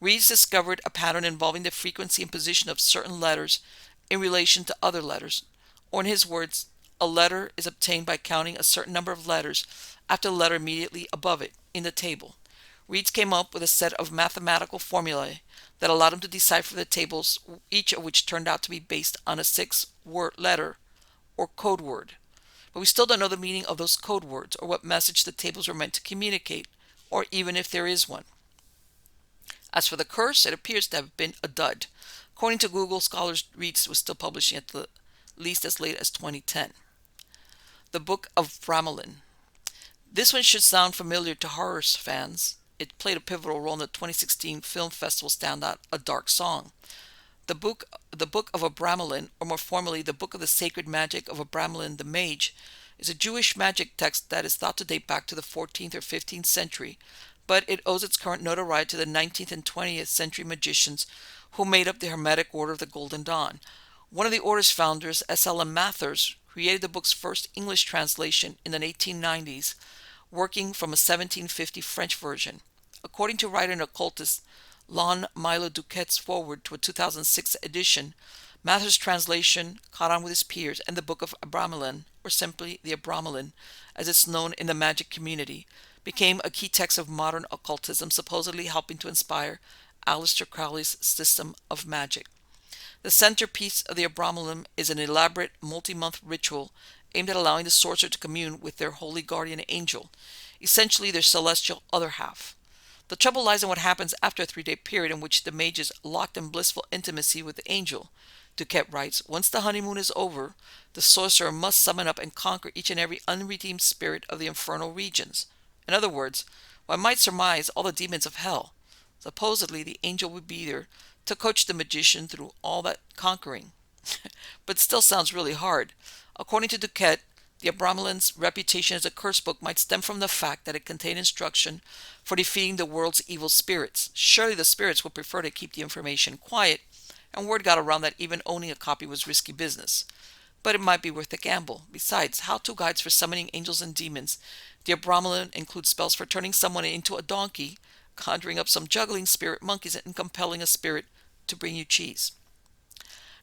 Reeds discovered a pattern involving the frequency and position of certain letters in relation to other letters, or in his words, a letter is obtained by counting a certain number of letters after the letter immediately above it in the table. Reeds came up with a set of mathematical formulae that allowed him to decipher the tables, each of which turned out to be based on a 6-word letter or code word. But we still don't know the meaning of those code words or what message the tables were meant to communicate, or even if there is one. As for the curse, it appears to have been a dud. According to Google, scholars Reeds was still publishing at the least as late as 2010. The Book of Bramelin. This one should sound familiar to horror fans. It played a pivotal role in the 2016 film festival standout, A Dark Song. The Book of Abramelin, or more formally, the Book of the Sacred Magic of Abramelin the Mage, is a Jewish magic text that is thought to date back to the 14th or 15th century, but it owes its current notoriety to the 19th and 20th century magicians who made up the Hermetic Order of the Golden Dawn. One of the order's founders, S.L.M. Mathers, created the book's first English translation in the 1890s, working from a 1750 French version. According to writer and occultist Lon Milo Duquette's foreword to a 2006 edition, Mathers' translation caught on with his peers, and the Book of Abramelin, or simply the Abramelin, as it's known in the magic community, became a key text of modern occultism, supposedly helping to inspire Aleister Crowley's system of magic. The centerpiece of the Abramelin is an elaborate multi-month ritual aimed at allowing the sorcerer to commune with their holy guardian angel, essentially their celestial other half. The trouble lies in what happens after a 3-day period in which the mage is locked in blissful intimacy with the angel. Duquette writes, once the honeymoon is over, the sorcerer must summon up and conquer each and every unredeemed spirit of the infernal regions. In other words, one might surmise all the demons of hell. Supposedly, the angel would be there to coach the magician through all that conquering. but still sounds really hard. According to Duquette, the Abramelin's reputation as a curse book might stem from the fact that it contained instruction for defeating the world's evil spirits. Surely the spirits would prefer to keep the information quiet, and word got around that even owning a copy was risky business. But it might be worth a gamble. Besides, how-to guides for summoning angels and demons. The Abramelin includes spells for turning someone into a donkey, conjuring up some juggling spirit monkeys, and compelling a spirit to bring you cheese.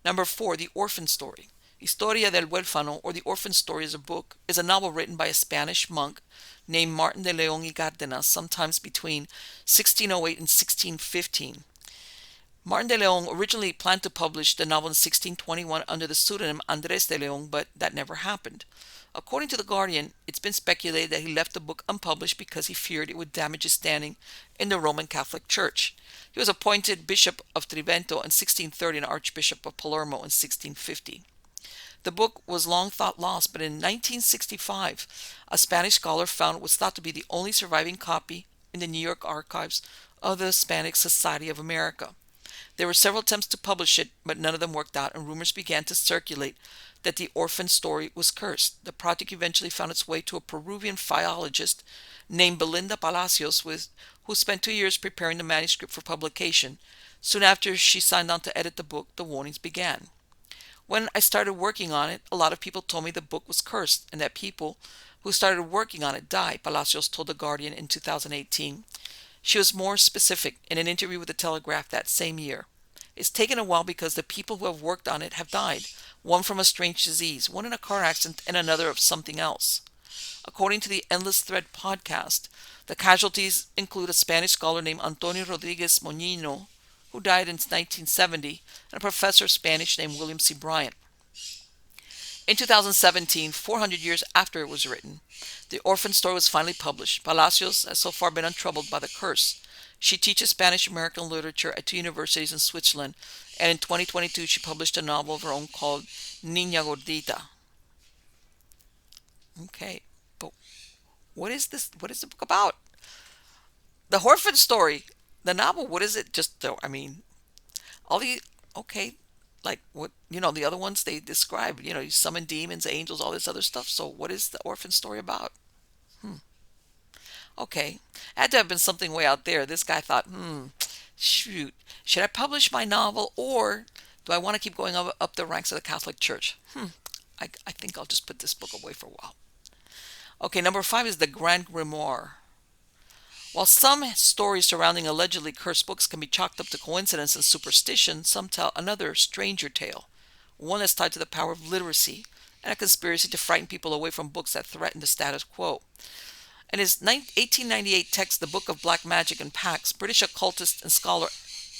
Number 4, The Orphan Story. Historia del Huérfano, or The Orphan Story, is a novel written by a Spanish monk named Martin de León y Cárdenas, sometimes between 1608 and 1615. Martin de León originally planned to publish the novel in 1621 under the pseudonym Andrés de León, but that never happened. According to The Guardian, it's been speculated that he left the book unpublished because he feared it would damage his standing in the Roman Catholic Church. He was appointed Bishop of Trivento in 1630 and Archbishop of Palermo in 1650. The book was long thought lost, but in 1965, a Spanish scholar found what was thought to be the only surviving copy in the New York archives of the Hispanic Society of America. There were several attempts to publish it, but none of them worked out, and rumors began to circulate that the Orphan Story was cursed. The project eventually found its way to a Peruvian philologist named Belinda Palacios, who spent 2 years preparing the manuscript for publication. Soon after she signed on to edit the book, the warnings began. When I started working on it, a lot of people told me the book was cursed and that people who started working on it died, Palacios told The Guardian in 2018. She was more specific in an interview with The Telegraph that same year. It's taken a while because the people who have worked on it have died, one from a strange disease, one in a car accident, and another of something else. According to the Endless Thread podcast, the casualties include a Spanish scholar named Antonio Rodriguez Moñino, who died in 1970, and a professor of Spanish named William C. Bryant. In 2017, 400 years after it was written, The Orphan Story was finally published. Palacios has so far been untroubled by the curse. She teaches Spanish-American literature at 2 universities in Switzerland, and in 2022 she published a novel of her own called Niña Gordita. Okay, but what is this? What is the book about? The Orphan Story, the novel, what is it? All the, okay, like what, the other ones they describe, you summon demons, angels, all this other stuff. So what is the Orphan Story about? Okay, had to have been something way out there. This guy thought, shoot, should I publish my novel, or do I want to keep going up the ranks of the Catholic Church? I think I'll just put this book away for a while. Okay, number 5 is The Grand Grimoire. While some stories surrounding allegedly cursed books can be chalked up to coincidence and superstition, some tell another stranger tale, one that's tied to the power of literacy and a conspiracy to frighten people away from books that threaten the status quo. In his 1898 text, The Book of Black Magic and Pacts, British occultist and scholar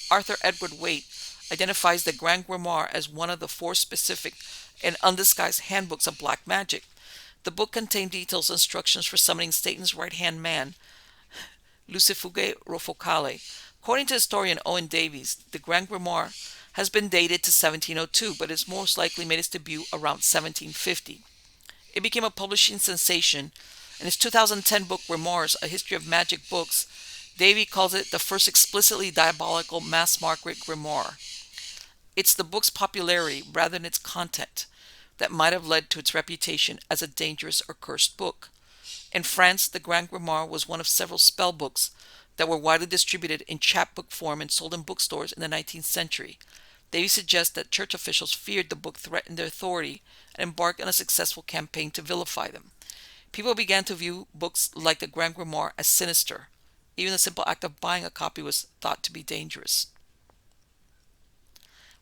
Arthur Edward Waite identifies the Grand Grimoire as one of the 4 specific and undisguised handbooks of black magic. The book contained details and instructions for summoning Satan's right-hand man, Lucifuge Rofocale. According to historian Owen Davies, the Grand Grimoire has been dated to 1702, but is most likely made its debut around 1750. It became a publishing sensation. In his 2010 book, Grimoires, A History of Magic Books, Davy calls it the first explicitly diabolical mass-market grimoire. It's the book's popularity, rather than its content, that might have led to its reputation as a dangerous or cursed book. In France, the Grand Grimoire was one of several spell books that were widely distributed in chapbook form and sold in bookstores in the 19th century. Davy suggests that church officials feared the book threatened their authority and embarked on a successful campaign to vilify them. People began to view books like the Grand Grimoire as sinister. Even the simple act of buying a copy was thought to be dangerous.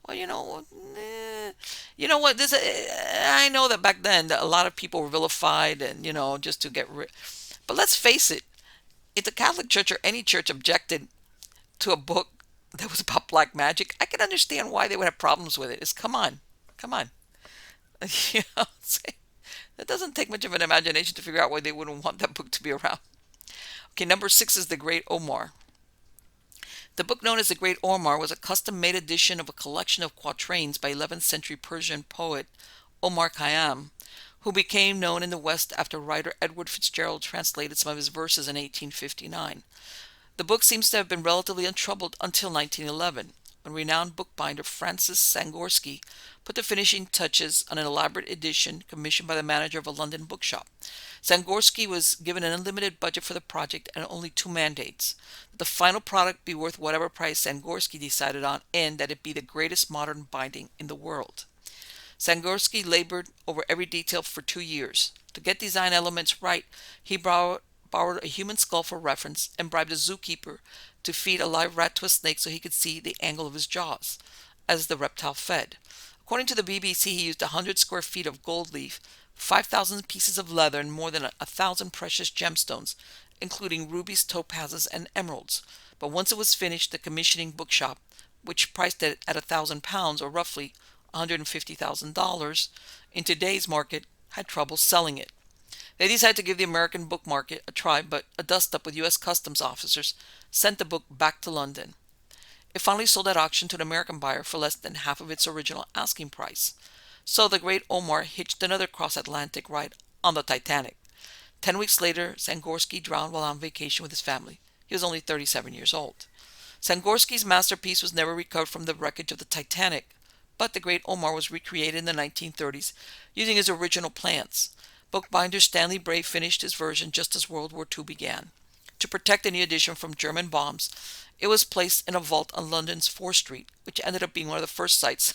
Well, what? I know that back then a lot of people were vilified, and just to get rid. But let's face it: if the Catholic Church or any church objected to a book that was about black magic, I can understand why they would have problems with it. Come on. That doesn't take much of an imagination to figure out why they wouldn't want that book to be around. Okay, number 6 is The Great Omar. The book known as The Great Omar was a custom-made edition of a collection of quatrains by 11th century Persian poet Omar Khayyam, who became known in the West after writer Edward Fitzgerald translated some of his verses in 1859. The book seems to have been relatively untroubled until 1911. when renowned bookbinder Francis Sangorsky put the finishing touches on an elaborate edition commissioned by the manager of a London bookshop. Sangorsky was given an unlimited budget for the project and only two mandates: that the final product be worth whatever price Sangorsky decided on, and that it be the greatest modern binding in the world. Sangorsky labored over every detail for 2 years. To get design elements right, he borrowed a human skull for reference and bribed a zookeeper to feed a live rat to a snake so he could see the angle of his jaws as the reptile fed. According to the BBC, he used 100 square feet of gold leaf, 5,000 pieces of leather, and more than 1,000 precious gemstones, including rubies, topazes, and emeralds. But once it was finished, the commissioning bookshop, which priced it at £1,000 or roughly $150,000 in today's market, had trouble selling it. They decided to give the American book market a try, but a dust-up with U.S. customs officers sent the book back to London. It finally sold at auction to an American buyer for less than half of its original asking price. So the Great Omar hitched another cross-Atlantic ride on the Titanic. 10 weeks later, Sangorsky drowned while on vacation with his family. He was only 37 years old. Sangorsky's masterpiece was never recovered from the wreckage of the Titanic, but the Great Omar was recreated in the 1930s using his original plans. Bookbinder Stanley Bray finished his version just as World War II began. To protect the new edition from German bombs, it was placed in a vault on London's 4th Street, which ended up being one of the first sites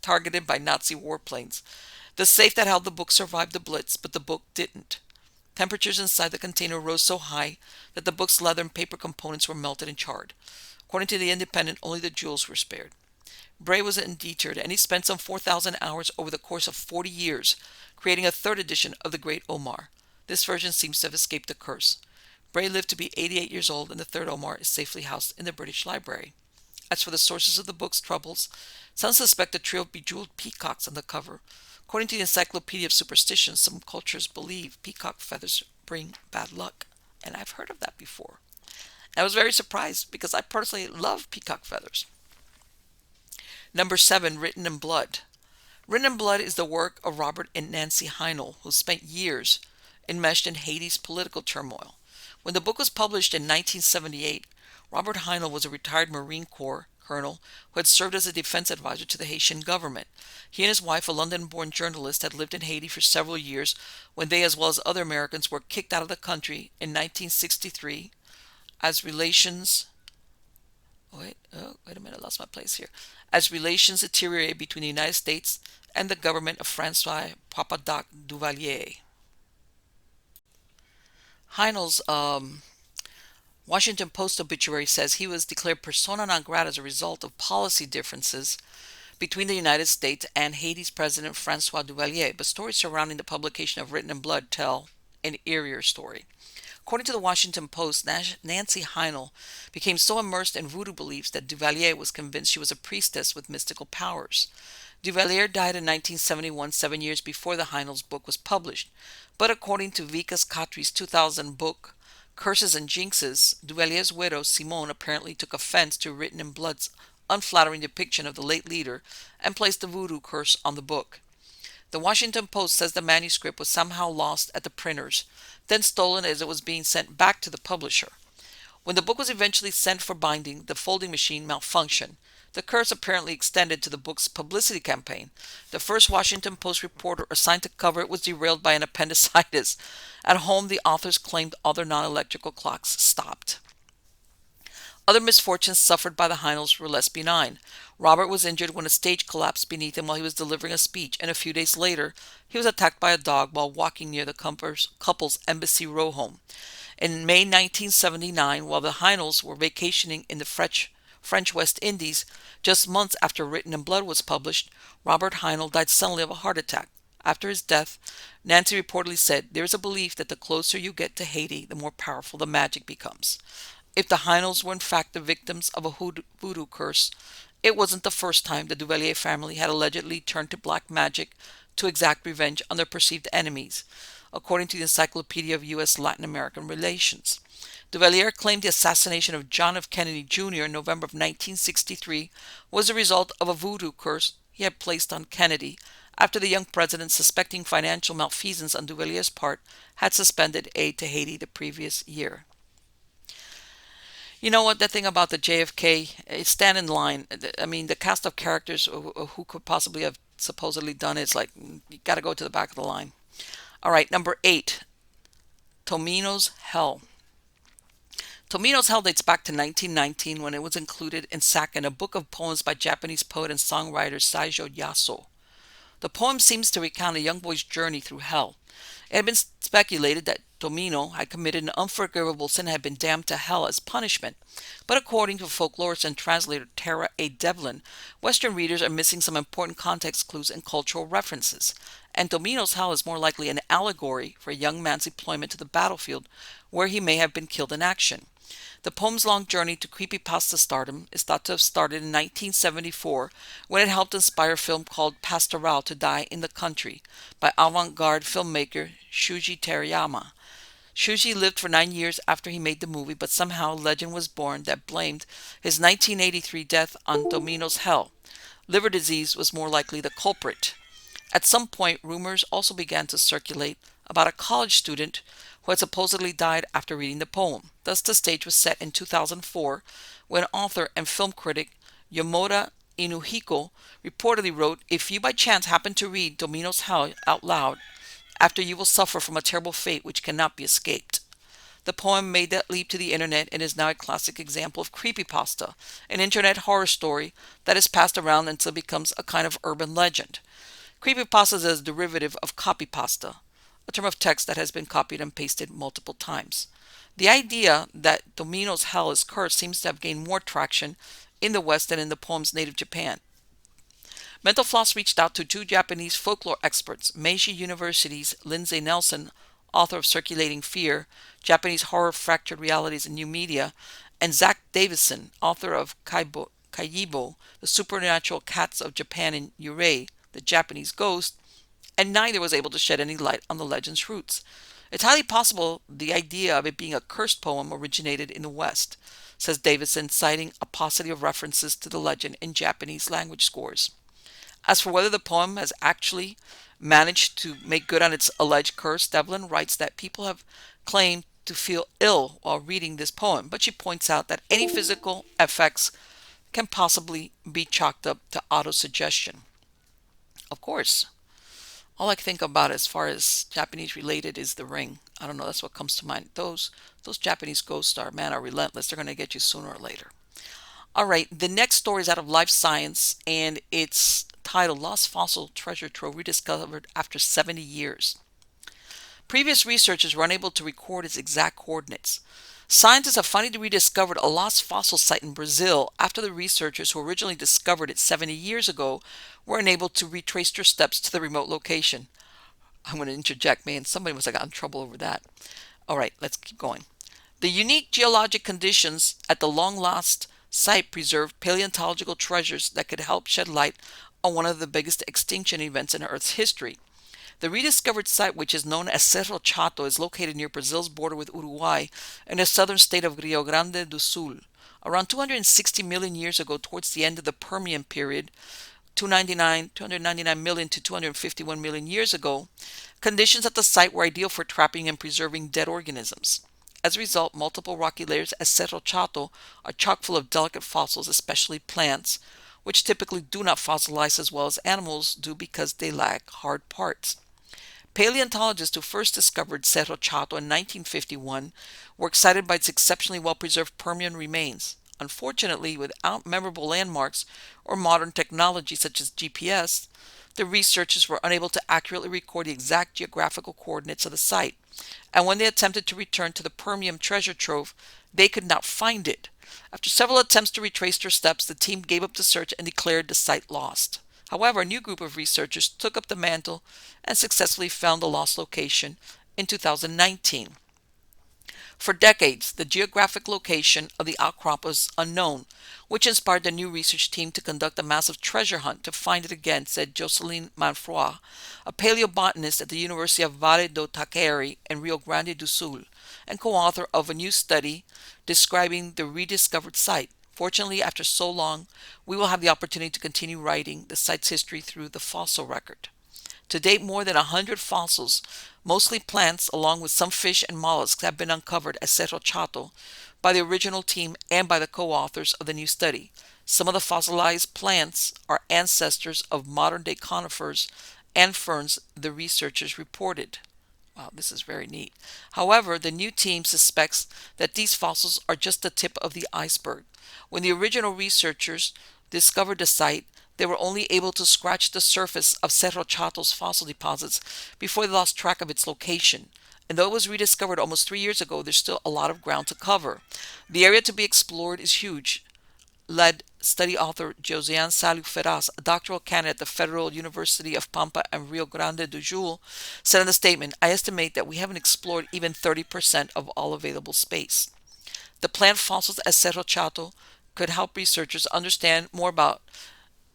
targeted by Nazi warplanes. The safe that held the book survived the Blitz, but the book didn't. Temperatures inside the container rose so high that the book's leather and paper components were melted and charred. According to The Independent, only the jewels were spared. Bray was undeterred, and he spent some 4,000 hours over the course of 40 years creating a 3rd edition of the Great Omar. This version seems to have escaped the curse. Bray lived to be 88 years old, and the 3rd Omar is safely housed in the British Library. As for the sources of the book's troubles, some suspect a trio of bejeweled peacocks on the cover. According to the Encyclopedia of Superstition, some cultures believe peacock feathers bring bad luck, and I've heard of that before. I was very surprised because I personally love peacock feathers. Number 7, Written in Blood. Written in Blood is the work of Robert and Nancy Heinel, who spent years enmeshed in Haiti's political turmoil. When the book was published in 1978, Robert Heinel was a retired Marine Corps colonel who had served as a defense advisor to the Haitian government. He and his wife, a London-born journalist, had lived in Haiti for several years when they, as well as other Americans, were kicked out of the country in 1963 as relations... wait a minute, I lost my place here. As relations deteriorated between the United States and the government of Francois Papadoc Duvalier. Heinel's Washington Post obituary says he was declared persona non grata as a result of policy differences between the United States and Haiti's President Francois Duvalier, but stories surrounding the publication of Written in Blood tell an eerier story. According to the Washington Post, Nancy Heinel became so immersed in voodoo beliefs that Duvalier was convinced she was a priestess with mystical powers. Duvalier died in 1971, 7 years before the Heinel's book was published. But according to Vikas Khatri's 2000 book, Curses and Jinxes, Duvalier's widow, Simone, apparently took offense to Written in Blood's unflattering depiction of the late leader and placed the voodoo curse on the book. The Washington Post says the manuscript was somehow lost at the printers, then stolen as it was being sent back to the publisher. When the book was eventually sent for binding, the folding machine malfunctioned. The curse apparently extended to the book's publicity campaign. The first Washington Post reporter assigned to cover it was derailed by an appendicitis. At home, the authors claimed all their non-electrical clocks stopped. Other misfortunes suffered by the Heinels were less benign. Robert was injured when a stage collapsed beneath him while he was delivering a speech, and a few days later, he was attacked by a dog while walking near the couple's Embassy Row home. In May 1979, while the Heinels were vacationing in the French West Indies, just months after Written in Blood was published, Robert Heinel died suddenly of a heart attack. After his death, Nancy reportedly said, "There is a belief that the closer you get to Haiti, the more powerful the magic becomes." If the Heinels were in fact the victims of a voodoo curse, it wasn't the first time the Duvalier family had allegedly turned to black magic to exact revenge on their perceived enemies, according to the Encyclopedia of U.S. Latin American Relations. Duvalier claimed the assassination of John F. Kennedy Jr. in November of 1963 was the result of a voodoo curse he had placed on Kennedy after the young president, suspecting financial malfeasance on Duvalier's part, had suspended aid to Haiti the previous year. You know what? The thing about the JFK, stand in line. I mean, the cast of characters who could possibly have supposedly done it's like, you got to go to the back of the line. All right, number 8, Domino's Hell. Dominos Hell dates back to 1919 when it was included in Saken, a book of poems by Japanese poet and songwriter Saijo Yaso. The poem seems to recount a young boy's journey through hell. It had been speculated that Domino had committed an unforgivable sin and had been damned to hell as punishment. But according to folklorist and translator Tara A. Devlin, Western readers are missing some important context clues and cultural references. And Domino's Hell is more likely an allegory for a young man's deployment to the battlefield where he may have been killed in action. The poem's long journey to creepypasta stardom is thought to have started in 1974 when it helped inspire a film called Pastoral to Die in the Country by avant-garde filmmaker Shuji Terayama. Shuji lived for 9 years after he made the movie, but somehow a legend was born that blamed his 1983 death on Domino's Hell. Liver disease was more likely the culprit. At some point, rumors also began to circulate about a college student who had supposedly died after reading the poem. Thus, the stage was set in 2004 when author and film critic Yomoda Inuhiko reportedly wrote, "If you by chance happen to read Domino's Hell out loud, after you will suffer from a terrible fate which cannot be escaped." The poem made that leap to the internet and is now a classic example of creepypasta, an internet horror story that is passed around until it becomes a kind of urban legend. Creepypasta is a derivative of copypasta, a term of text that has been copied and pasted multiple times. The idea that Domino's Hell is cursed seems to have gained more traction in the West than in the poem's native Japan. Mental Floss reached out to 2 Japanese folklore experts, Meiji University's Lindsay Nelson, author of Circulating Fear, Japanese Horror Fractured Realities and New Media, and Zach Davison, author of Kaibo, The Supernatural Cats of Japan and Eerie, The Japanese Ghost, and neither was able to shed any light on the legend's roots. It's highly possible the idea of it being a cursed poem originated in the West, says Davison, citing a paucity of references to the legend in Japanese language scores. As for whether the poem has actually managed to make good on its alleged curse, Devlin writes that people have claimed to feel ill while reading this poem, but she points out that any physical effects can possibly be chalked up to autosuggestion. Of course, all I can think about as far as Japanese related is The Ring. I don't know, that's what comes to mind. Those Japanese ghosts are, man, are relentless. They're going to get you sooner or later. All right, the next story is out of Life Science, and it's titled Lost Fossil Treasure Trove Rediscovered After 70 Years. Previous researchers were unable to record its exact coordinates. Scientists have finally rediscovered a lost fossil site in Brazil after the researchers who originally discovered it 70 years ago were unable to retrace their steps to the remote location. I'm going to interject, man, somebody must have gotten in trouble over that. All right, let's keep going. The unique geologic conditions at the long-lost site preserved paleontological treasures that could help shed light on one of the biggest extinction events in Earth's history. The rediscovered site, which is known as Cerro Chato, is located near Brazil's border with Uruguay in the southern state of Rio Grande do Sul. Around 260 million years ago, towards the end of the Permian period, 299 million to 251 million years ago, conditions at the site were ideal for trapping and preserving dead organisms. As a result, multiple rocky layers at Cerro Chato are chock full of delicate fossils, especially plants, which typically do not fossilize as well as animals do because they lack hard parts. Paleontologists who first discovered Cerro Chato in 1951 were excited by its exceptionally well-preserved Permian remains. Unfortunately, without memorable landmarks or modern technology such as GPS, the researchers were unable to accurately record the exact geographical coordinates of the site, and when they attempted to return to the Permian treasure trove, they could not find it. After several attempts to retrace their steps, the team gave up the search and declared the site lost. However, a new group of researchers took up the mantle and successfully found the lost location in 2019. For decades, the geographic location of the outcrop was unknown, which inspired the new research team to conduct a massive treasure hunt to find it again, said Jocelyn Manfroy, a paleobotanist at the University of Vale do Taquari in Rio Grande do Sul, and co-author of a new study describing the rediscovered site. Fortunately, after so long, we will have the opportunity to continue writing the site's history through the fossil record. To date, more than 100 fossils, mostly plants, along with some fish and mollusks, have been uncovered at Cerro Chato by the original team and by the co-authors of the new study. Some of the fossilized plants are ancestors of modern-day conifers and ferns, the researchers reported. Wow, this is very neat. However, the new team suspects that these fossils are just the tip of the iceberg. When the original researchers discovered the site, they were only able to scratch the surface of Cerro Chato's fossil deposits before they lost track of its location. And though it was rediscovered almost 3 years ago, there's still a lot of ground to cover. The area to be explored is huge, led study author Josiane Salu Ferraz, a doctoral candidate at the Federal University of Pampa and Rio Grande do Sul, said in a statement, "I estimate that we haven't explored even 30% of all available space." The plant fossils at Cerro Chato could help researchers understand more about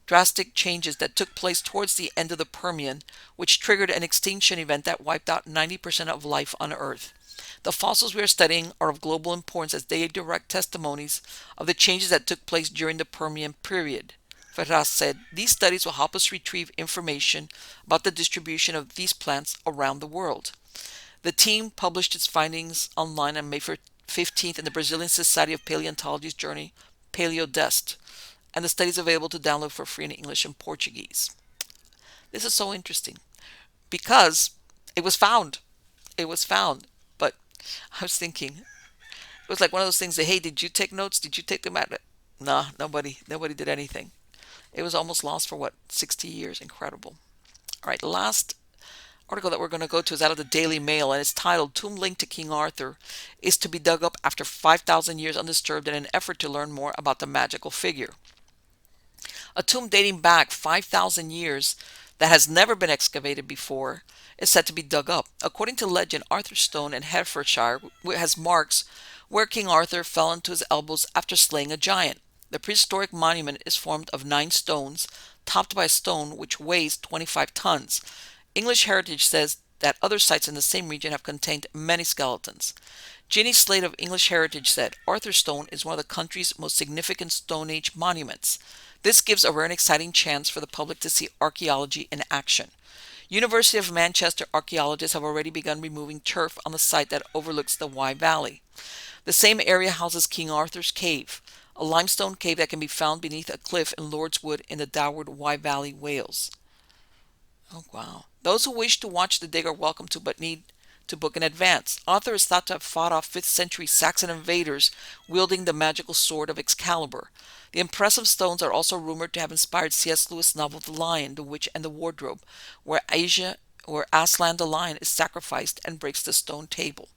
drastic changes that took place towards the end of the Permian, which triggered an extinction event that wiped out 90% of life on Earth. The fossils we are studying are of global importance as they are direct testimonies of the changes that took place during the Permian period. Ferraz said, "These studies will help us retrieve information about the distribution of these plants around the world." The team published its findings online on May 15th in the Brazilian Society of Paleontology's journal Paleodest, and the study is available to download for free in English and Portuguese. This is so interesting because it was found. It was found. But I was thinking, it was like one of those things that, hey, did you take notes? Did you take them out? Nah, nobody did anything. It was almost lost for what, 60 years? Incredible. All right, the last article that we're going to go to is out of the Daily Mail, and it's titled "Tomb Linked to King Arthur is to be dug up after 5,000 years undisturbed in an effort to learn more about the magical figure." A tomb dating back 5,000 years that has never been excavated before is said to be dug up. According to legend, Arthur's Stone in Herefordshire has marks where King Arthur fell into his elbows after slaying a giant. The prehistoric monument is formed of 9 stones, topped by a stone which weighs 25 tons. English Heritage says that other sites in the same region have contained many skeletons. Ginny Slade of English Heritage said, "Arthur's Stone is one of the country's most significant Stone Age monuments. This gives a rare and exciting chance for the public to see archaeology in action." University of Manchester archaeologists have already begun removing turf on the site that overlooks the Wye Valley. The same area houses King Arthur's Cave, a limestone cave that can be found beneath a cliff in Lord's Wood in the downward Wye Valley, Wales. Oh, wow. Those who wish to watch the dig are welcome to, but need to book in advance. Arthur is thought to have fought off 5th century Saxon invaders wielding the magical sword of Excalibur. The impressive stones are also rumored to have inspired C.S. Lewis' novel The Lion, the Witch, and the Wardrobe, where Aslan the lion is sacrificed and breaks the stone table.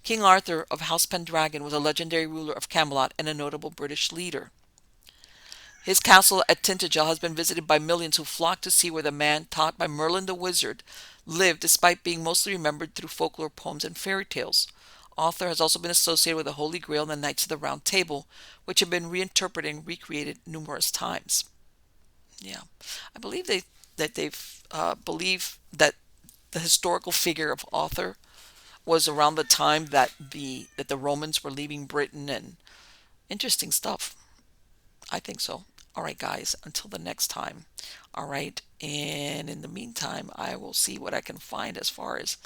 King Arthur of House Pendragon was a legendary ruler of Camelot and a notable British leader. His castle at Tintagel has been visited by millions who flock to see where the man taught by Merlin the wizard lived, despite being mostly remembered through folklore poems and fairy tales. Arthur has also been associated with the Holy Grail and the Knights of the Round Table, which have been reinterpreted and recreated numerous times. Yeah, I believe they've believe that the historical figure of Arthur was around the time that the Romans were leaving Britain, and interesting stuff. I think so. All right, guys, until the next time. All right, and in the meantime, I will see what I can find as far as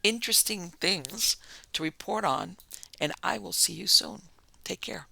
interesting things to report on, and I will see you soon. Take care.